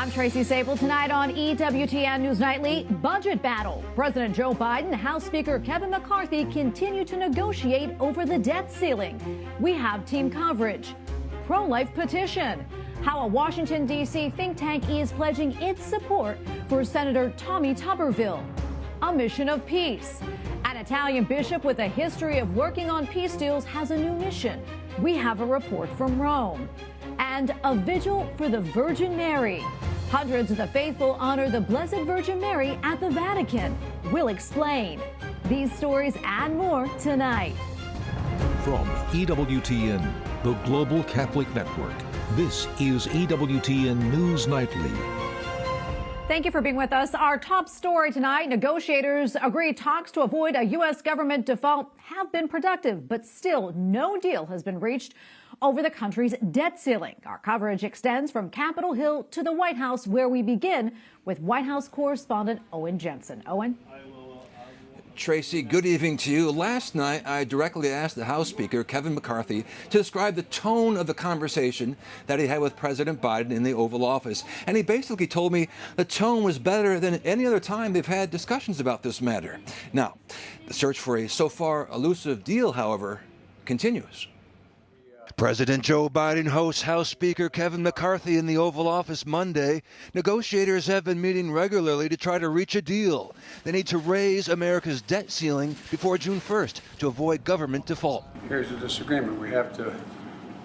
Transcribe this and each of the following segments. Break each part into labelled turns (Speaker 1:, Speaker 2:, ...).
Speaker 1: I'm Tracy Sable. Tonight on EWTN News Nightly, budget battle. President Joe Biden, House Speaker Kevin McCarthy continue to negotiate over the debt ceiling. We have team coverage. Pro-life petition. How a Washington, D.C. think tank is pledging its support for Senator Tommy Tuberville. A mission of peace. An Italian bishop with a history of working on peace deals has a new mission. We have a report from Rome. And a vigil for the Virgin Mary. Hundreds of the faithful honor the Blessed Virgin Mary at the Vatican. We'll explain these stories and more tonight.
Speaker 2: From EWTN, the Global Catholic Network, this is EWTN News Nightly.
Speaker 1: Thank you for being with us. Our top story tonight, negotiators agree talks to avoid a U.S. government default have been productive, but still no deal has been reached over the country's debt ceiling. Our coverage extends from Capitol Hill to the White House, where we begin with White House correspondent Owen Jensen. Owen?
Speaker 3: Tracy, good evening to you. Last night, I directly asked the House Speaker, Kevin McCarthy, to describe the tone of the conversation that he had with President Biden in the Oval Office. And he basically told me the tone was better than any other time they've had discussions about this matter. Now, the search for a so far elusive deal, however, continues.
Speaker 4: President Joe Biden hosts House Speaker Kevin McCarthy in the Oval Office Monday. Negotiators have been meeting regularly to try to reach a deal. They need to raise America's debt ceiling before June 1st to avoid government default.
Speaker 5: Here's the disagreement.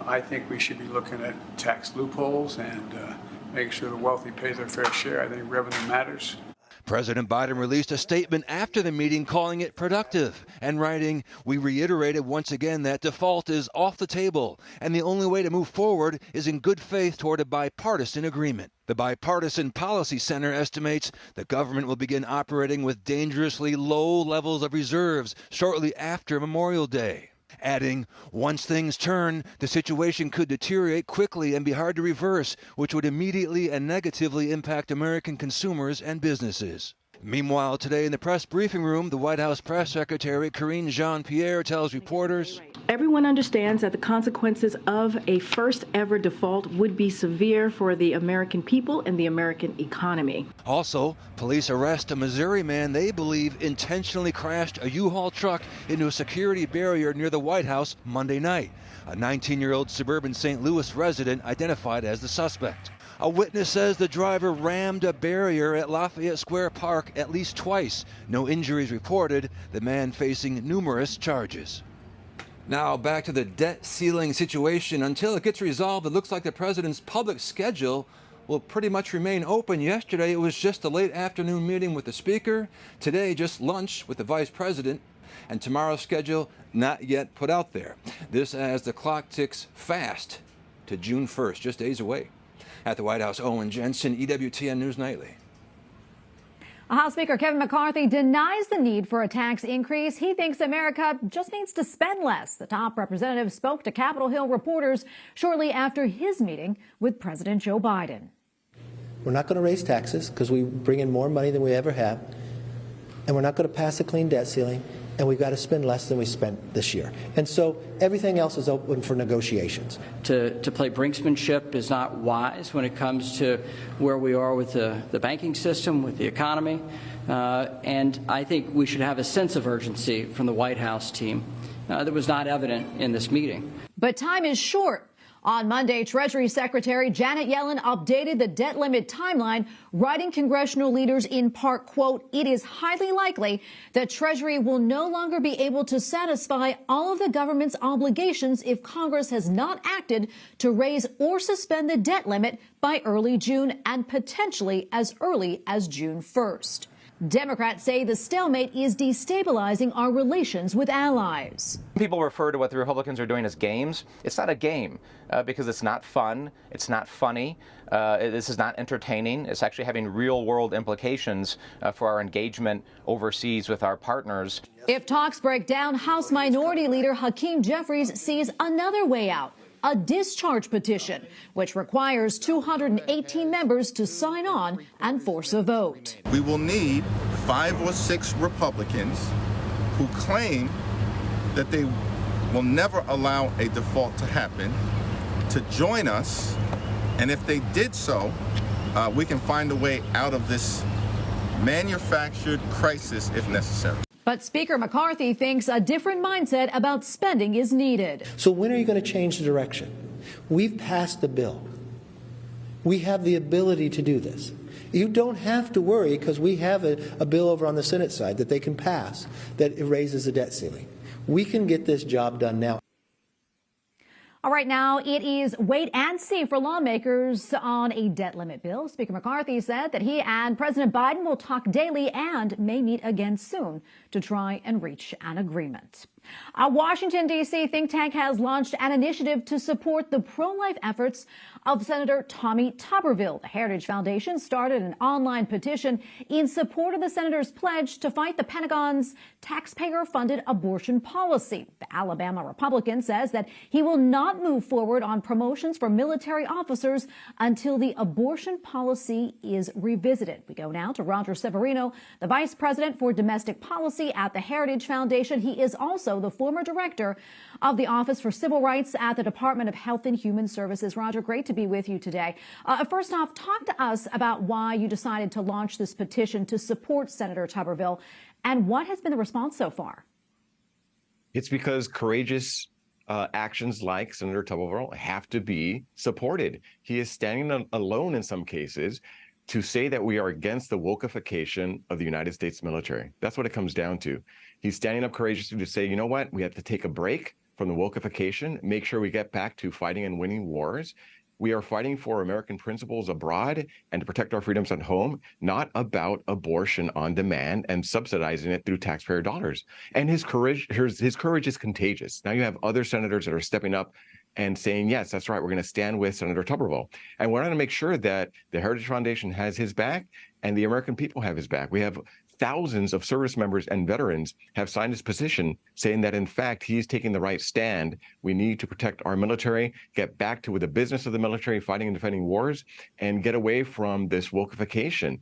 Speaker 5: I think we should be looking at tax loopholes and making sure the wealthy pay their fair share. I think revenue matters.
Speaker 4: President Biden released a statement after the meeting calling it productive and writing, "We reiterated once again that default is off the table and the only way to move forward is in good faith toward a bipartisan agreement." The Bipartisan Policy Center estimates the government will begin operating with dangerously low levels of reserves shortly after Memorial Day. Adding, once things turn, the situation could deteriorate quickly and be hard to reverse, which would immediately and negatively impact American consumers and businesses. Meanwhile, today in the press briefing room, the White House Press Secretary Karine Jean-Pierre tells reporters,
Speaker 6: "Everyone understands that the consequences of a first-ever default would be severe for the American people and the American economy."
Speaker 4: Also, police arrest a Missouri man they believe intentionally crashed a U-Haul truck into a security barrier near the White House Monday night. A 19-year-old suburban St. Louis resident identified as the suspect. A witness says the driver rammed a barrier at Lafayette Square Park at least twice. No injuries reported. The man facing numerous charges.
Speaker 3: Now back to the debt ceiling situation. Until it gets resolved, it looks like the president's public schedule will pretty much remain open. Yesterday, it was just a late afternoon meeting with the speaker. Today, just lunch with the vice president. And tomorrow's schedule not yet put out there. This as the clock ticks fast to June 1st, just days away. At the White House, Owen Jensen, EWTN News Nightly.
Speaker 1: House Speaker Kevin McCarthy denies the need for a tax increase. He thinks America just needs to spend less. The top representative spoke to Capitol Hill reporters shortly after his meeting with President Joe Biden.
Speaker 7: We're not going to raise taxes because we bring in more money than we ever have. And we're not going to pass a clean debt ceiling. And we've got to spend less than we spent this year. And so everything else is open for negotiations.
Speaker 8: To play brinksmanship is not wise when it comes to where we are with the banking system, with the economy. And I think we should have a sense of urgency from the White House team that was not evident in this meeting.
Speaker 1: But time is short. On Monday, Treasury Secretary Janet Yellen updated the debt limit timeline, writing congressional leaders in part, quote, "It is highly likely that Treasury will no longer be able to satisfy all of the government's obligations if Congress has not acted to raise or suspend the debt limit by early June and potentially as early as June 1st. Democrats say the stalemate is destabilizing our relations with allies.
Speaker 9: People refer to what the Republicans are doing as games. It's not a game because it's not fun. It's not funny. This is not entertaining. It's actually having real-world implications for our engagement overseas with our partners.
Speaker 1: If talks break down, House Minority Leader Hakeem Jeffries sees another way out. A discharge petition, which requires 218 members to sign on and force a vote.
Speaker 10: We will need 5 or 6 Republicans who claim that they will never allow a default to happen to join us, and if they did so, we can find a way out of this manufactured crisis if necessary.
Speaker 1: But Speaker McCarthy thinks a different mindset about spending is needed.
Speaker 7: So when are you going to change the direction? We've passed the bill. We have the ability to do this. You don't have to worry because we have a bill over on the Senate side that they can pass that raises the debt ceiling. We can get this job done now.
Speaker 1: All right, now it is wait and see for lawmakers on a debt limit bill. Speaker McCarthy said that he and President Biden will talk daily and may meet again soon to try and reach an agreement. A Washington, D.C. think tank has launched an initiative to support the pro-life efforts of Senator Tommy Tuberville. The Heritage Foundation started an online petition in support of the senator's pledge to fight the Pentagon's taxpayer-funded abortion policy. The Alabama Republican says that he will not move forward on promotions for military officers until the abortion policy is revisited. We go now to Roger Severino, the Vice President for Domestic Policy at the Heritage Foundation. He is also the former director of the Office for Civil Rights at the Department of Health and Human Services. Roger, great to be with you today. First off, talk to us about why you decided to launch this petition to support Senator Tuberville and what has been the response so far.
Speaker 11: It's because courageous actions like Senator Tuberville have to be supported. He is standing alone in some cases to say that we are against the wokeification of the United States military. That's what it comes down to. He's standing up courageously to say, you know what, we have to take a break from the wokeification, make sure we get back to fighting and winning wars. We are fighting for American principles abroad and to protect our freedoms at home, not about abortion on demand and subsidizing it through taxpayer dollars. And his courage is contagious. Now you have other senators that are stepping up and saying, yes, that's right, we're going to stand with Senator Tuberville. And we're going to make sure that the Heritage Foundation has his back and the American people have his back. We have thousands of service members and veterans have signed his petition saying that, in fact, he's taking the right stand. We need to protect our military, get back to the business of the military, fighting and defending wars, and get away from this wokeification.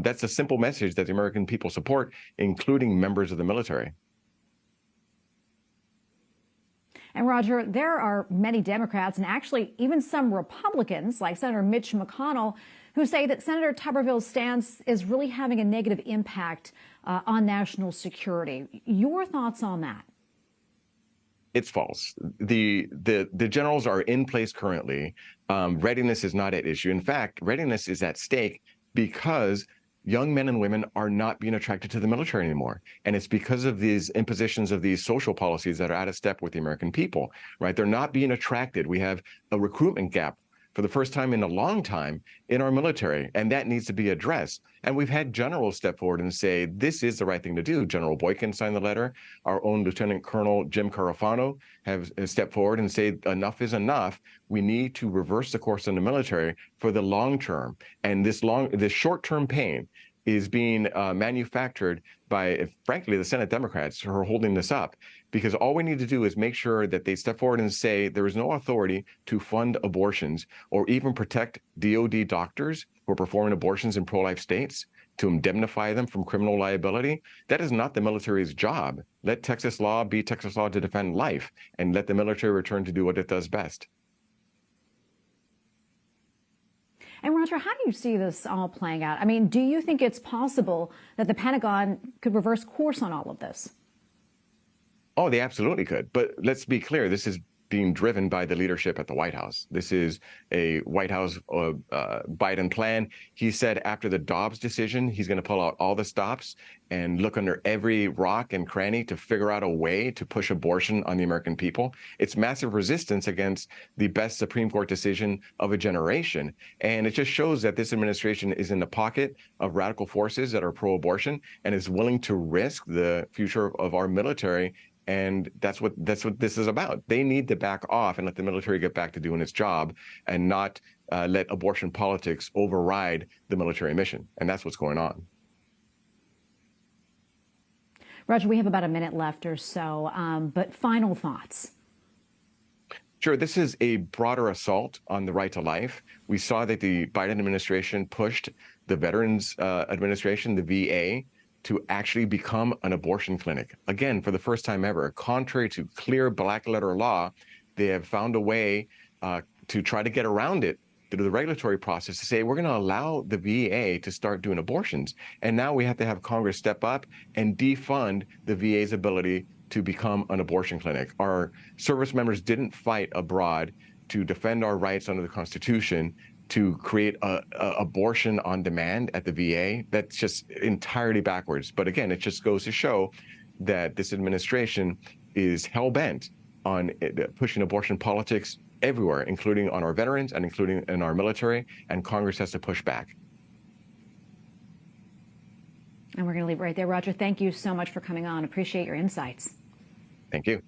Speaker 11: That's a simple message that the American people support, including members of the military.
Speaker 1: And Roger, there are many Democrats and actually even some Republicans like Senator Mitch McConnell who say that Senator Tuberville's stance is really having a negative impact on national security. Your thoughts on that?
Speaker 11: It's false. The generals are in place currently. Readiness is not at issue. In fact, readiness is at stake because young men and women are not being attracted to the military anymore. And it's because of these impositions of these social policies that are out of step with the American people, right? They're not being attracted. We have a recruitment gap for the first time in a long time in our military, and that needs to be addressed. And we've had generals step forward and say, this is the right thing to do. General Boykin signed the letter. Our own Lieutenant Colonel Jim Carafano have stepped forward and said, enough is enough. We need to reverse the course in the military for the long term. And this short-term pain is being manufactured by, frankly, the Senate Democrats who are holding this up, because all we need to do is make sure that they step forward and say there is no authority to fund abortions or even protect DOD doctors who are performing abortions in pro-life states, to indemnify them from criminal liability. That is not the military's job. Let Texas law be Texas law to defend life, and let the military return to do what it does best.
Speaker 1: And Roger, how do you see this all playing out? I mean, do you think it's possible that the Pentagon could reverse course on all of this?
Speaker 11: Oh, they absolutely could. But let's be clear, this is being driven by the leadership at the White House. This is a White House Biden plan. He said after the Dobbs decision, he's going to pull out all the stops and look under every rock and cranny to figure out a way to push abortion on the American people. It's massive resistance against the best Supreme Court decision of a generation. And it just shows that this administration is in the pocket of radical forces that are pro-abortion and is willing to risk the future of our military. And that's what this is about. They need to back off and let the military get back to doing its job and not let abortion politics override the military mission. And that's what's going on.
Speaker 1: Roger, we have about a minute left or so, but final thoughts.
Speaker 11: Sure. This is a broader assault on the right to life. We saw that the Biden administration pushed the Veterans Administration, the VA, to actually become an abortion clinic. Again, for the first time ever, contrary to clear black letter law, they have found a way to try to get around it through the regulatory process to say we're going to allow the VA to start doing abortions. And now we have to have Congress step up and defund the VA's ability to become an abortion clinic. Our service members didn't fight abroad to defend our rights under the Constitution to create a abortion on demand at the VA. That's just entirely backwards. But again, it just goes to show that this administration is hell-bent on pushing abortion politics everywhere, including on our veterans and including in our military, and Congress has to push back.
Speaker 1: And we're going to leave it right there. Roger, thank you so much for coming on. Appreciate your insights.
Speaker 11: Thank you.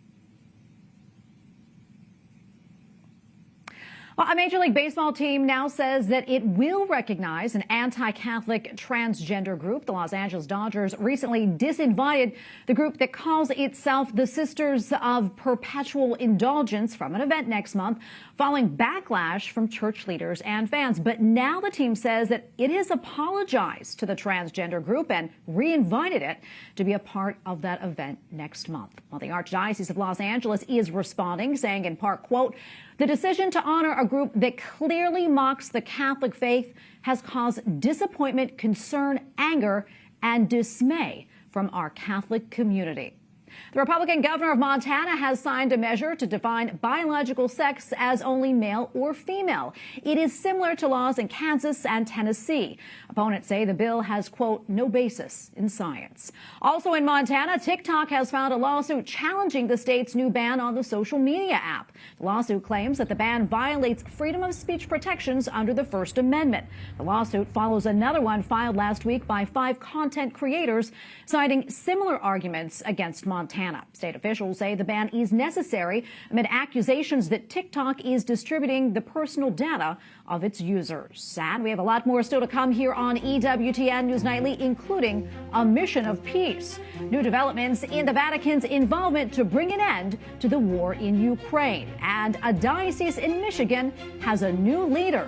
Speaker 1: Well, a Major League Baseball team now says that it will recognize an anti-Catholic transgender group. The Los Angeles Dodgers recently disinvited the group that calls itself the Sisters of Perpetual Indulgence from an event next month, following backlash from church leaders and fans. But now the team says that it has apologized to the transgender group and re-invited it to be a part of that event next month. Well, the Archdiocese of Los Angeles is responding, saying in part, quote, "The decision to honor a group that clearly mocks the Catholic faith has caused disappointment, concern, anger, and dismay from our Catholic community." The Republican governor of Montana has signed a measure to define biological sex as only male or female. It is similar to laws in Kansas and Tennessee. Opponents say the bill has, quote, "no basis in science." Also in Montana, TikTok has filed a lawsuit challenging the state's new ban on the social media app. The lawsuit claims that the ban violates freedom of speech protections under the First Amendment. The lawsuit follows another one filed last week by 5 content creators, citing similar arguments against Montana. State officials say the ban is necessary amid accusations that TikTok is distributing the personal data of its users. And we have a lot more still to come here on EWTN News Nightly, including a mission of peace, new developments in the Vatican's involvement to bring an end to the war in Ukraine, and a diocese in Michigan has a new leader.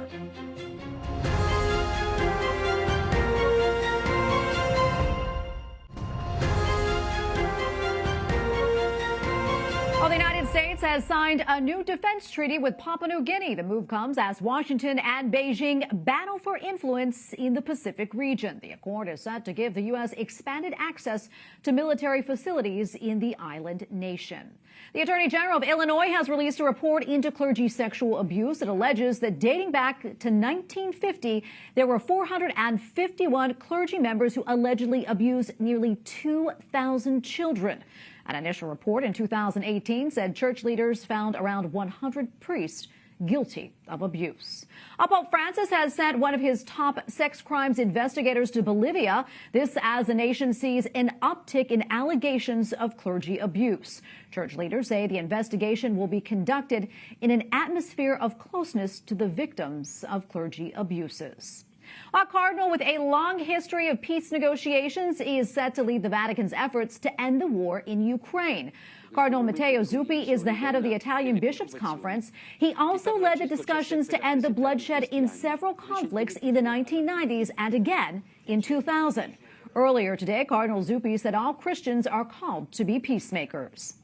Speaker 1: Well, the United States has signed a new defense treaty with Papua New Guinea. The move comes as Washington and Beijing battle for influence in the Pacific region. The accord is set to give the U.S. expanded access to military facilities in the island nation. The Attorney General of Illinois has released a report into clergy sexual abuse. It alleges that dating back to 1950, there were 451 clergy members who allegedly abused nearly 2,000 children. An initial report in 2018 said church leaders found around 100 priests guilty of abuse. Pope Francis has sent one of his top sex crimes investigators to Bolivia. This as the nation sees an uptick in allegations of clergy abuse. Church leaders say the investigation will be conducted in an atmosphere of closeness to the victims of clergy abuses. A cardinal with a long history of peace negotiations is set to lead the Vatican's efforts to end the war in Ukraine. Cardinal Matteo Zuppi is the head of the Italian Bishops' Conference. He also led the discussions to end the bloodshed in several conflicts in the 1990s and again in 2000. Earlier today, Cardinal Zuppi said all Christians are called to be peacemakers.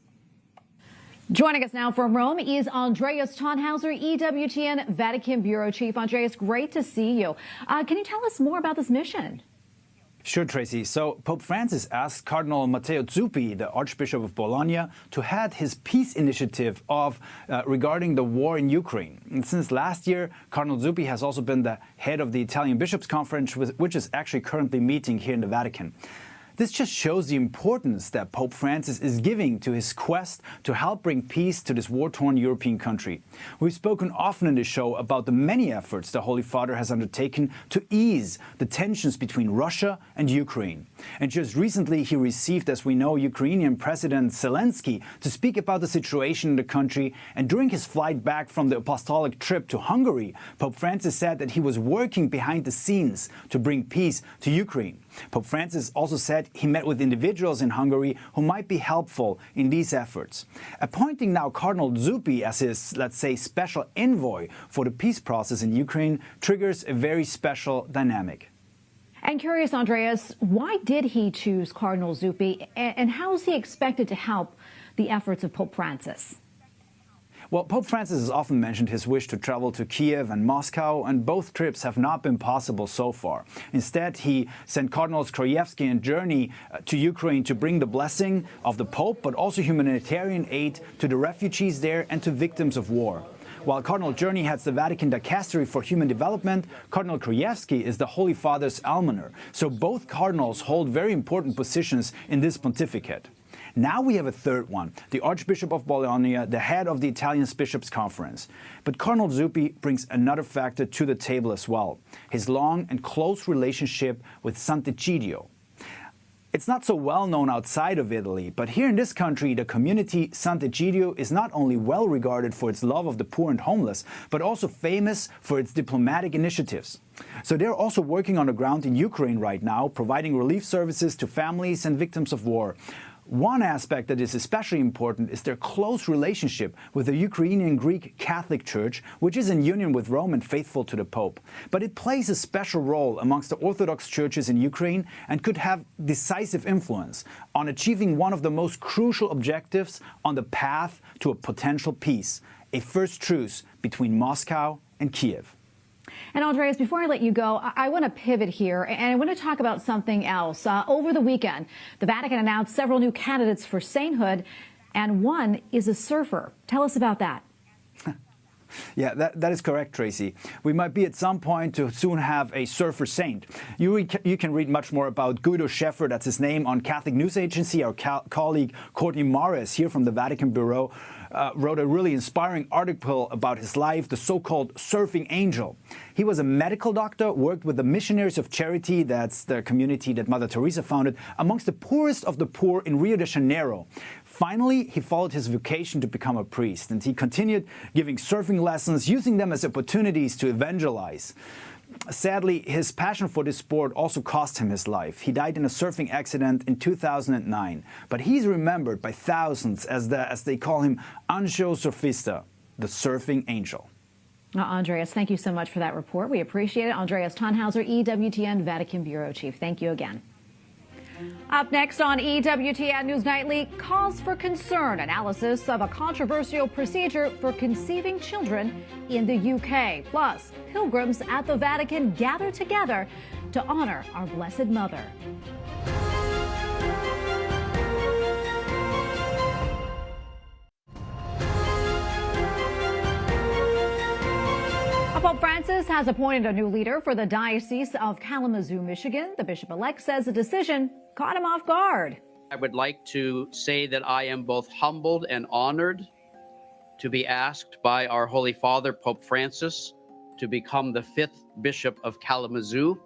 Speaker 1: Joining us now from Rome is Andreas Thonhauser, EWTN Vatican Bureau Chief. Andreas, great to see you. Can you tell us more about this mission?
Speaker 12: Sure, Tracy. So Pope Francis asked Cardinal Matteo Zuppi, the Archbishop of Bologna, to head his peace initiative regarding the war in Ukraine. And since last year, Cardinal Zuppi has also been the head of the Italian Bishops' Conference, which is actually currently meeting here in the Vatican. This just shows the importance that Pope Francis is giving to his quest to help bring peace to this war-torn European country. We've spoken often in this show about the many efforts the Holy Father has undertaken to ease the tensions between Russia and Ukraine. And just recently he received, as we know, Ukrainian President Zelensky to speak about the situation in the country. And during his flight back from the apostolic trip to Hungary, Pope Francis said that he was working behind the scenes to bring peace to Ukraine. Pope Francis also said he met with individuals in Hungary who might be helpful in these efforts. Appointing now Cardinal Zuppi as his, let's say, special envoy for the peace process in Ukraine triggers a very special dynamic.
Speaker 1: And curious, Andreas, why did he choose Cardinal Zuppi, and how is he expected to help the efforts of Pope Francis?
Speaker 12: Well, Pope Francis has often mentioned his wish to travel to Kiev and Moscow, and both trips have not been possible so far. Instead, he sent Cardinals Krajewski and Journey to Ukraine to bring the blessing of the Pope, but also humanitarian aid to the refugees there and to victims of war. While Cardinal Journey heads the Vatican Dicastery for Human Development, Cardinal Krajewski is the Holy Father's almoner. So both cardinals hold very important positions in this pontificate. Now we have a third one, the Archbishop of Bologna, the head of the Italian Bishops' Conference. But Cardinal Zuppi brings another factor to the table as well, his long and close relationship with Sant'Egidio. It's not so well known outside of Italy, but here in this country, the community Sant'Egidio is not only well regarded for its love of the poor and homeless, but also famous for its diplomatic initiatives. So they're also working on the ground in Ukraine right now, providing relief services to families and victims of war. One aspect that is especially important is their close relationship with the Ukrainian Greek Catholic Church, which is in union with Rome and faithful to the Pope. But it plays a special role amongst the Orthodox churches in Ukraine and could have decisive influence on achieving one of the most crucial objectives on the path to a potential peace, a first truce between Moscow and Kiev.
Speaker 1: And Andreas, before I let you go, I want to pivot here and I want to talk about something else. Over the weekend, the Vatican announced several new candidates for sainthood, and one is a surfer. Tell us about that.
Speaker 12: Yeah, that is correct, Tracy. We might be at some point to soon have a surfer saint. You can read much more about Guido Schäfer, that's his name, on Catholic News Agency. Our colleague Courtney Morris here from the Vatican Bureau wrote a really inspiring article about his life, the so-called surfing angel. He was a medical doctor, worked with the Missionaries of Charity, that's the community that Mother Teresa founded, amongst the poorest of the poor in Rio de Janeiro. Finally, he followed his vocation to become a priest, and he continued giving surfing lessons, using them as opportunities to evangelize. Sadly, his passion for this sport also cost him his life. He died in a surfing accident in 2009. But he's remembered by thousands as they call him Anjo Surfista, the surfing angel.
Speaker 1: Andreas, thank you so much for that report. We appreciate it. Andreas Thonhauser, EWTN Vatican Bureau Chief. Thank you again. Up next on EWTN News Nightly, cause for concern, analysis of a controversial procedure for conceiving children in the UK. Plus, pilgrims at the Vatican gather together to honor our Blessed Mother. Pope Francis has appointed a new leader for the Diocese of Kalamazoo, Michigan. The bishop-elect says the decision caught him off guard.
Speaker 13: I would like to say that I am both humbled and honored to be asked by our Holy Father, Pope Francis, to become the 5th Bishop of Kalamazoo.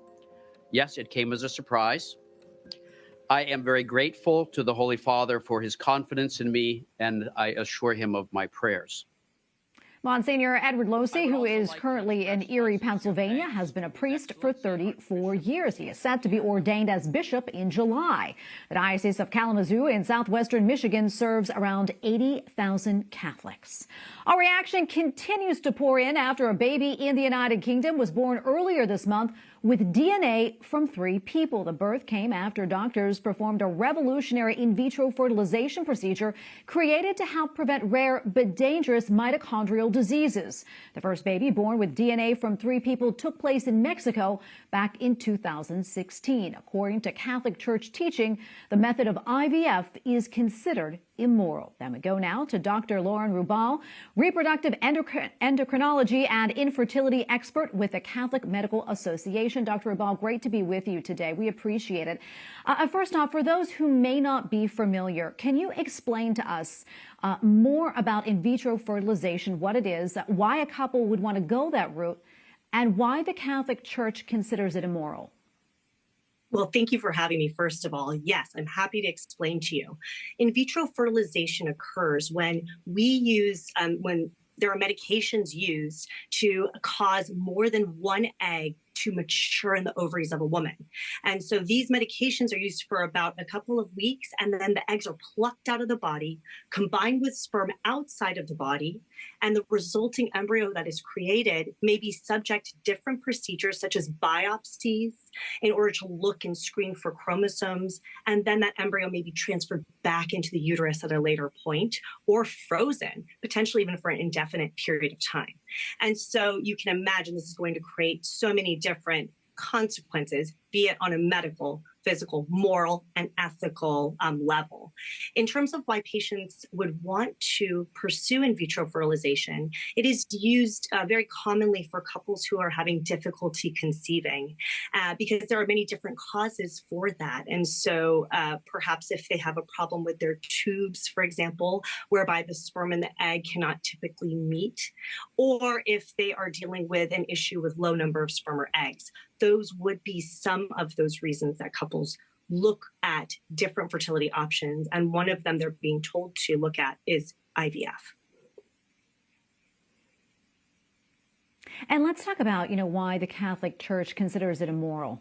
Speaker 13: Yes, it came as a surprise. I am very grateful to the Holy Father for his confidence in me, and I assure him of my prayers.
Speaker 1: Monsignor Edward Losey, who is currently in Erie, Pennsylvania, has been a priest for 34 years. He is set to be ordained as bishop in July. The Diocese of Kalamazoo in southwestern Michigan serves around 80,000 Catholics. Our reaction continues to pour in after a baby in the United Kingdom was born earlier this month with DNA from 3 people. The birth came after doctors performed a revolutionary in vitro fertilization procedure created to help prevent rare but dangerous mitochondrial diseases. The first baby born with DNA from 3 people took place in Mexico back in 2016. According to Catholic Church teaching, the method of IVF is considered immoral. Then we go now to Dr. Lauren Rubal, reproductive endocrinology and infertility expert with the Catholic Medical Association. Dr. Rubal, great to be with you today. We appreciate it. First off, for those who may not be familiar, can you explain to us more about in vitro fertilization, what it is, why a couple would want to go that route, and why the Catholic Church considers it immoral?
Speaker 14: Well, thank you for having me, first of all. Yes, I'm happy to explain to you. In vitro fertilization occurs when we use, when there are medications used to cause more than one egg to mature in the ovaries of a woman. And so these medications are used for about a couple of weeks, and then the eggs are plucked out of the body, combined with sperm outside of the body, and the resulting embryo that is created may be subject to different procedures such as biopsies in order to look and screen for chromosomes, and then that embryo may be transferred back into the uterus at a later point or frozen, potentially even for an indefinite period of time. And so you can imagine this is going to create so many different consequences, be it on a medical, physical, moral, and ethical level. In terms of why patients would want to pursue in vitro fertilization, it is used very commonly for couples who are having difficulty conceiving because there are many different causes for that. And so perhaps if they have a problem with their tubes, for example, whereby the sperm and the egg cannot typically meet, or if they are dealing with an issue with low number of sperm or eggs, those would be some of those reasons that couples look at different fertility options. And one of them they're being told to look at is IVF.
Speaker 1: And let's talk about, why the Catholic Church considers it immoral.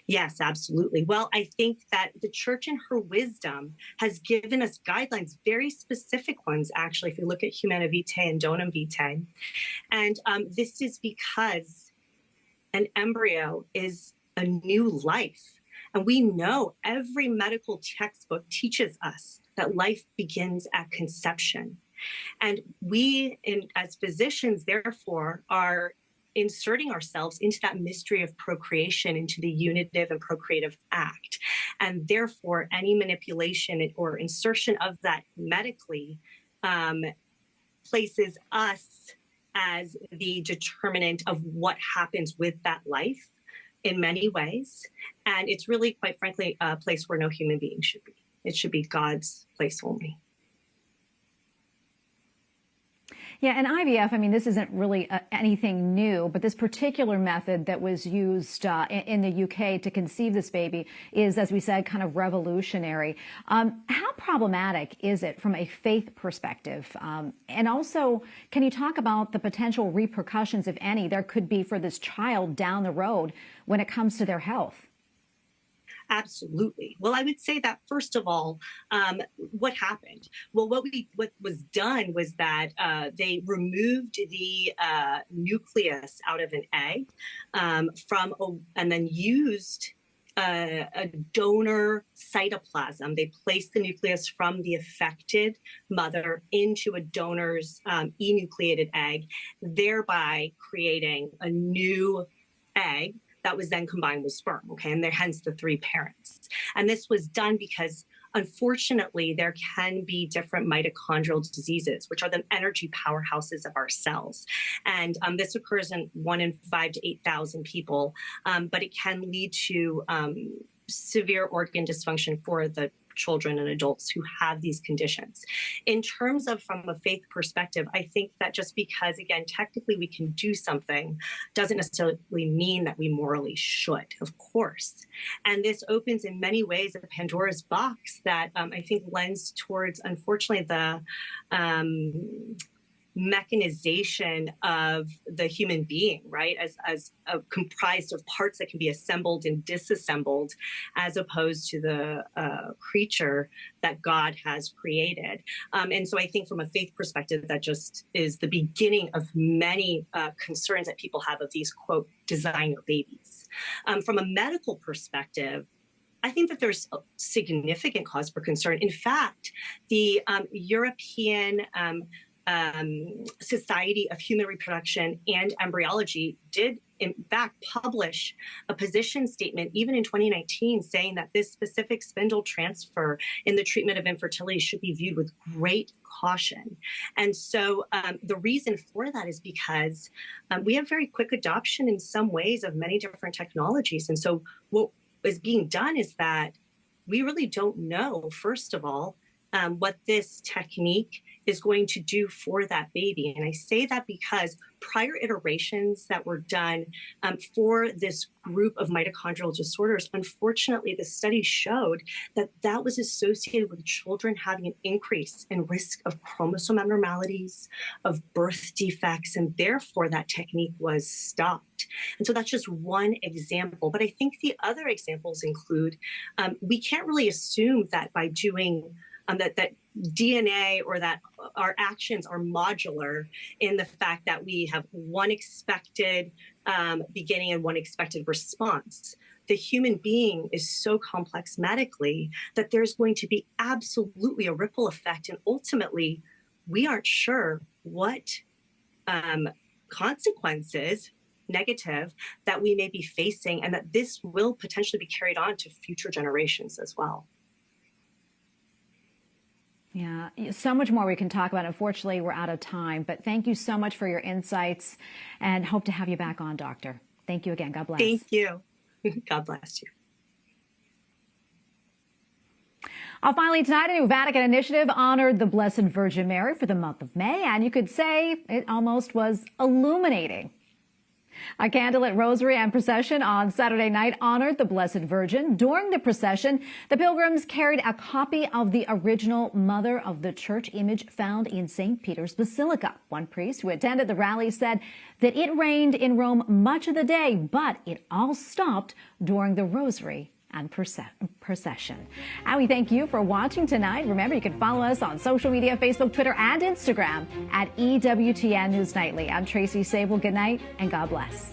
Speaker 14: Yes, absolutely. Well, I think that the church in her wisdom has given us guidelines, very specific ones, actually, if you look at Humana Vitae and Donum Vitae. And this is because an embryo is a new life. And we know every medical textbook teaches us that life begins at conception. And we, as physicians, therefore, are inserting ourselves into that mystery of procreation, into the unitive and procreative act. And therefore, any manipulation or insertion of that medically places us as the determinant of what happens with that life in many ways. And it's really, quite frankly, a place where no human being should be. It should be God's place only.
Speaker 1: Yeah, and IVF, this isn't really anything new, but this particular method that was used in the UK to conceive this baby is, as we said, kind of revolutionary. How problematic is it from a faith perspective? And also, can you talk about the potential repercussions, if any, there could be for this child down the road when it comes to their health?
Speaker 14: Absolutely. Well, I would say that, first of all, what happened? Well, what was done was that they removed the nucleus out of an egg and then used a donor cytoplasm. They placed the nucleus from the affected mother into a donor's enucleated egg, thereby creating a new egg that was then combined with sperm, okay? And hence the three parents. And this was done because, unfortunately, there can be different mitochondrial diseases, which are the energy powerhouses of our cells. And this occurs in 1 in 5 to 8,000 people, but it can lead to severe organ dysfunction for the children and adults who have these conditions. In terms of from a faith perspective, I think that just because, again, technically we can do something doesn't necessarily mean that we morally should, of course. And this opens in many ways a Pandora's box that I think lends towards, unfortunately, the mechanization of the human being, right, as comprised of parts that can be assembled and disassembled, as opposed to the creature that God has created. And so I think from a faith perspective, that just is the beginning of many concerns that people have of these, quote, designer babies. From a medical perspective, I think that there's a significant cause for concern. In fact, the European Society of Human Reproduction and Embryology did, in fact, publish a position statement, even in 2019, saying that this specific spindle transfer in the treatment of infertility should be viewed with great caution. And so the reason for that is because we have very quick adoption in some ways of many different technologies. And so what is being done is that we really don't know, first of all, what this technique is going to do for that baby. And I say that because prior iterations that were done for this group of mitochondrial disorders, unfortunately, the study showed that that was associated with children having an increase in risk of chromosome abnormalities, of birth defects, and therefore that technique was stopped. And so that's just one example. But I think the other examples include we can't really assume that by doing that DNA or that our actions are modular in the fact that we have one expected beginning and one expected response. The human being is so complex medically that there's going to be absolutely a ripple effect. And ultimately, we aren't sure what consequences, negative, that we may be facing, and that this will potentially be carried on to future generations as well.
Speaker 1: Yeah, so much more we can talk about. Unfortunately, we're out of time, but thank you so much for your insights and hope to have you back on, Doctor. Thank you again. God bless.
Speaker 14: Thank you. God bless you.
Speaker 1: Finally, tonight, a new Vatican initiative honored the Blessed Virgin Mary for the month of May, and you could say it almost was illuminating. A candlelit rosary and procession on Saturday night honored the Blessed Virgin. During the procession, the pilgrims carried a copy of the original Mother of the Church image found in St. Peter's Basilica. One priest who attended the rally said that it rained in Rome much of the day, but it all stopped during the rosary and procession. And we thank you for watching tonight. Remember, you can follow us on social media, Facebook, Twitter, and Instagram at EWTN News Nightly. I'm Tracy Sable. Good night and God bless.